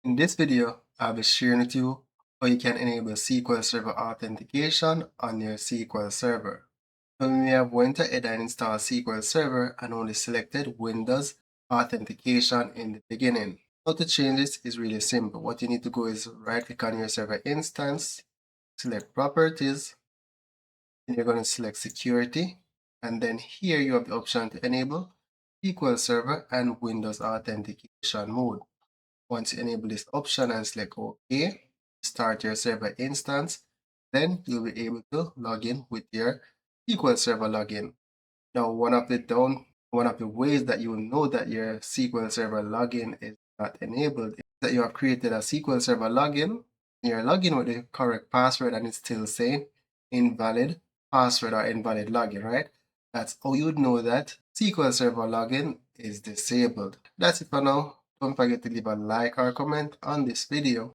In this video, I'll be sharing with you how you can enable SQL Server authentication on your SQL Server. So we have went ahead and installed SQL Server and only selected Windows authentication in the beginning. How to change this is really simple. What you need to go is right click on your server instance, select properties, and you're going to select security. And then here you have the option to enable SQL Server and Windows authentication mode. Once you enable this option and select OK, start your server instance, then you'll be able to log in with your SQL Server login. Now, one of the ways that you will know that your SQL Server login is not enabled is that you have created a SQL Server login. You're logging with the correct password and it's still saying invalid password or invalid login, right? That's how you would know that SQL Server login is disabled. That's it for now. Don't forget to leave a like or comment on this video.